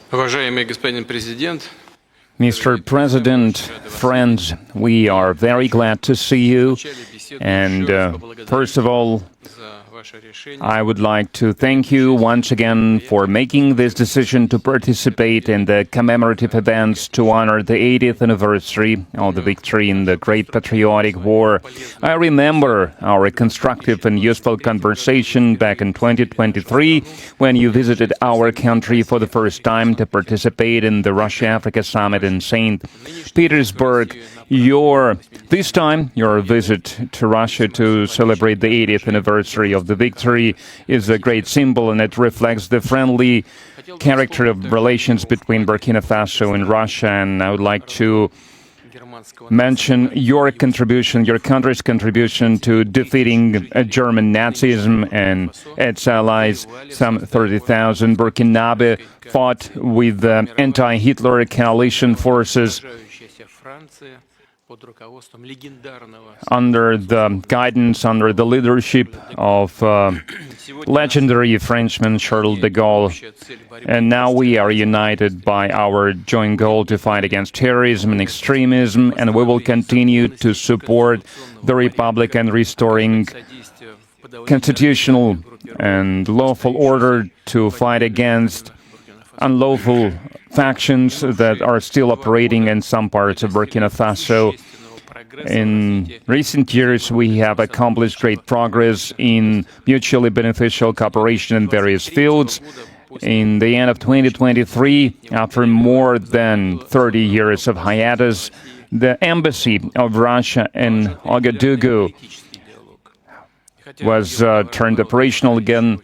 Уважаемый господин президент, Mr. President, friends, we are very glad to see you. And first of all, I would like to thank you once again for making this decision to participate in the commemorative events to honor the 80th anniversary of the victory in the Great Patriotic War. I remember our constructive and useful conversation back in 2023 when you visited our country for the first time to participate in the Russia-Africa Summit in St. Petersburg. This time, your visit to Russia to celebrate the 80th anniversary of the victory is a great symbol, and it reflects the friendly character of relations between Burkina Faso and Russia. And I would like to mention your contribution, your country's contribution to defeating German Nazism and its allies. Some 30,000 Burkinabe fought with the anti-Hitler coalition forces under the guidance, under the leadership of legendary Frenchman Charles de Gaulle. And now we are united by our joint goal to fight against terrorism and extremism, and we will continue to support the Republic and restoring constitutional and lawful order, to fight against unlawful factions that are still operating in some parts of Burkina Faso. In recent years, we have accomplished great progress in mutually beneficial cooperation in various fields. In the end of 2023, after more than 30 years of hiatus, the embassy of Russia in Ouagadougou was turned operational again.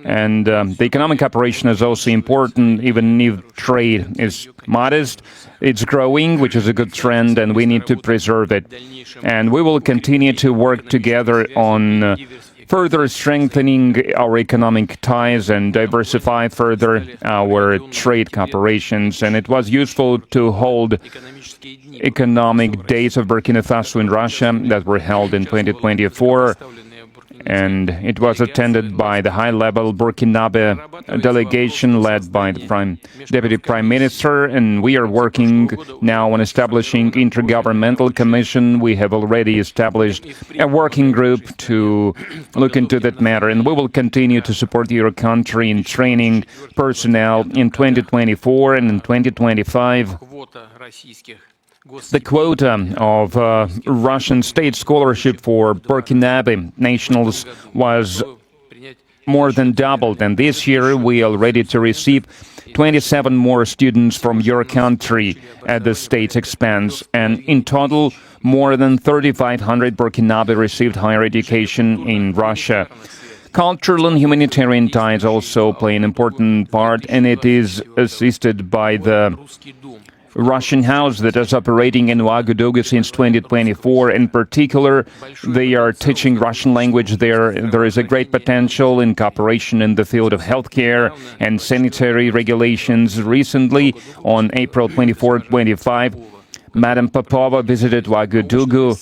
And the economic operation is also important, even if trade is modest. It's growing, which is a good trend, and we need to preserve it. And we will continue to work together on further strengthening our economic ties and diversify further our trade cooperations. And it was useful to hold economic days of Burkina Faso in Russia that were held in 2024. And it was attended by the high-level Burkinabe delegation led by the Deputy Prime Minister, and we are working now on establishing intergovernmental commission. We have already established a working group to look into that matter, and we will continue to support your country in training personnel in 2024 and in 2025. The quota of Russian state scholarship for Burkinabe nationals was more than doubled, and this year we are ready to receive 27 more students from your country at the state's expense, and in total, more than 3,500 Burkinabe received higher education in Russia. Cultural and humanitarian ties also play an important part, and it is assisted by the Russian house that is operating in Ouagadougou since 2024. In particular, they are teaching Russian language there. There is a great potential in cooperation in the field of healthcare and sanitary regulations. Recently, on April 24-25, Madam Popova visited Ouagadougou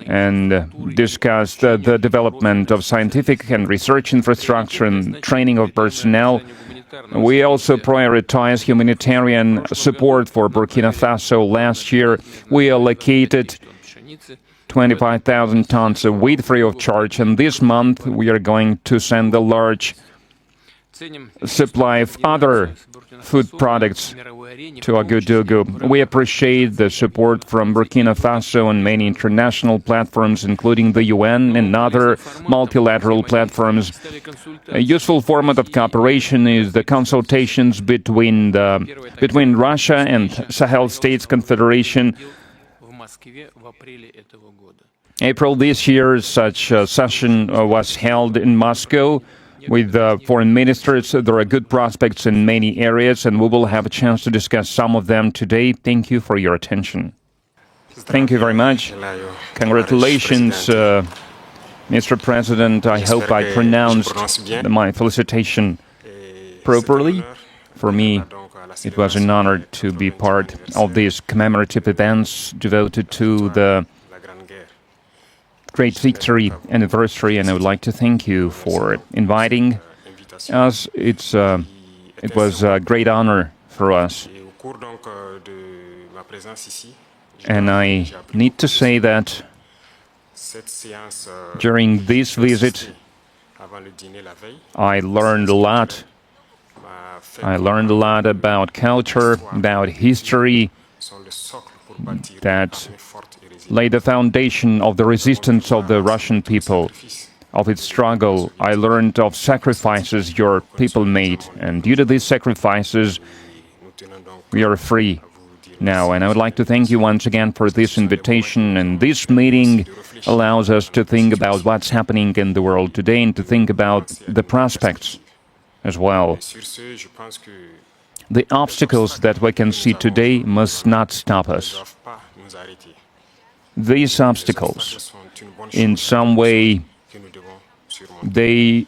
and discussed the development of scientific and research infrastructure and training of personnel. We also prioritize humanitarian support for Burkina Faso. Last year, we allocated 25,000 tons of wheat free of charge, and this month we are going to send a large supply of other food products to Ouagadougou. We appreciate the support from Burkina Faso and many international platforms, including the UN and other multilateral platforms. A useful format of cooperation is the consultations between Russia and Sahel States Confederation April this year, such a session was held in Moscow with foreign ministers. There are good prospects in many areas, and we will have a chance to discuss some of them today. Thank you for your attention. Thank you very much. Congratulations, Mr. President. I hope I pronounced my felicitation properly. For me, it was an honor to be part of these commemorative events devoted to the great victory anniversary, and I would like to thank you for inviting us. It was a great honor for us. And I need to say that during this visit, I learned a lot. I learned a lot about culture, about history, that laid the foundation of the resistance of the Russian people, of its struggle. I learned of sacrifices your people made, and due to these sacrifices, we are free now. And I would like to thank you once again for this invitation, and this meeting allows us to think about what's happening in the world today and to think about the prospects as well. The obstacles that we can see today must not stop us. These obstacles, in some way, they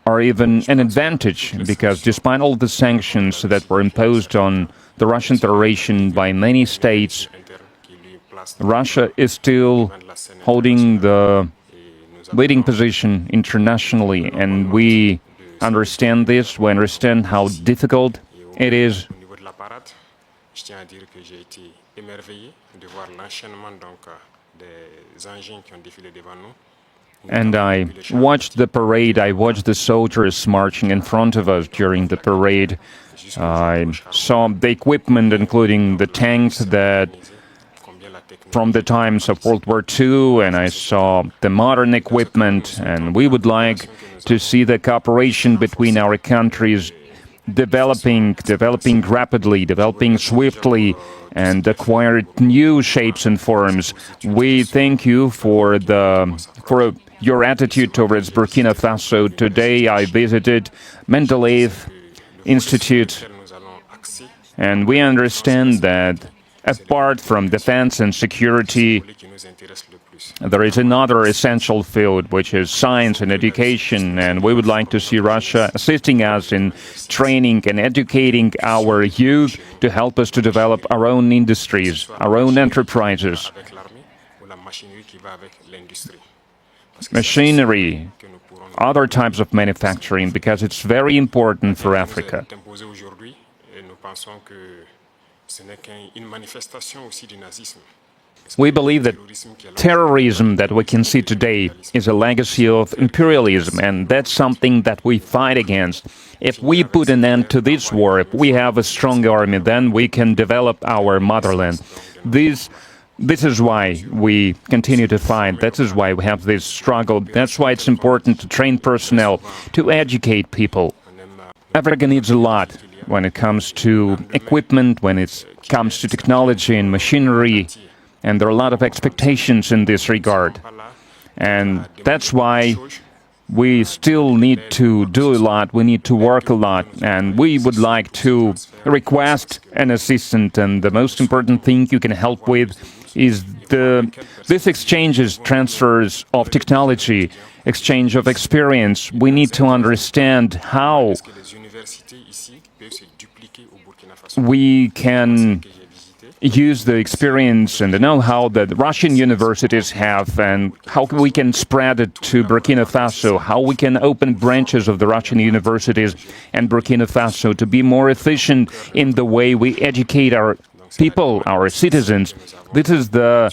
are even an advantage, because despite all the sanctions that were imposed on the Russian Federation by many states, Russia is still holding the leading position internationally, and we understand this. We understand how difficult it is. And I watched the parade, I watched the soldiers marching in front of us during the parade. I saw the equipment, including the tanks that from the times of World War II, and I saw the modern equipment, and we would like to see the cooperation between our countries developing rapidly, developing swiftly, and acquire new shapes and forms. We thank you for your attitude towards Burkina Faso. Today I visited Mendeleev Institute, and we understand that apart from defense and security, there is another essential field, which is science and education, and we would like to see Russia assisting us in training and educating our youth to help us to develop our own industries, our own enterprises. Machinery, other types of manufacturing, because it's very important for Africa. We believe that terrorism that we can see today is a legacy of imperialism, and that's something that we fight against. If we put an end to this war, if we have a strong army, then we can develop our motherland. This is why we continue to fight. That is why we have this struggle. That's why it's important to train personnel, to educate people. Africa needs a lot when it comes to equipment, when it comes to technology and machinery, and there are a lot of expectations in this regard. And that's why we still need to do a lot, we need to work a lot, and we would like to request an assistant, and the most important thing you can help with is this exchanges, transfers of technology, exchange of experience. We need to understand how we can use the experience and the know-how that Russian universities have, and how we can spread it to Burkina Faso, how we can open branches of the Russian universities and Burkina Faso to be more efficient in the way we educate our people, our citizens. This is the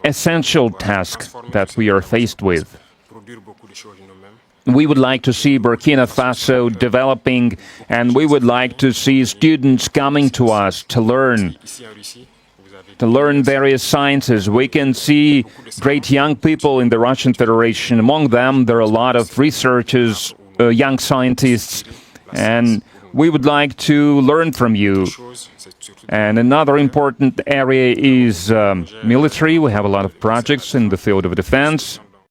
essential task that we are faced with. We would like to see Burkina Faso developing, and we would like to see students coming to us to learn various sciences. We can see great young people in the Russian Federation. Among them, there are a lot of researchers, young scientists, and we would like to learn from you. And another important area is military. We have a lot of projects in the field of defense.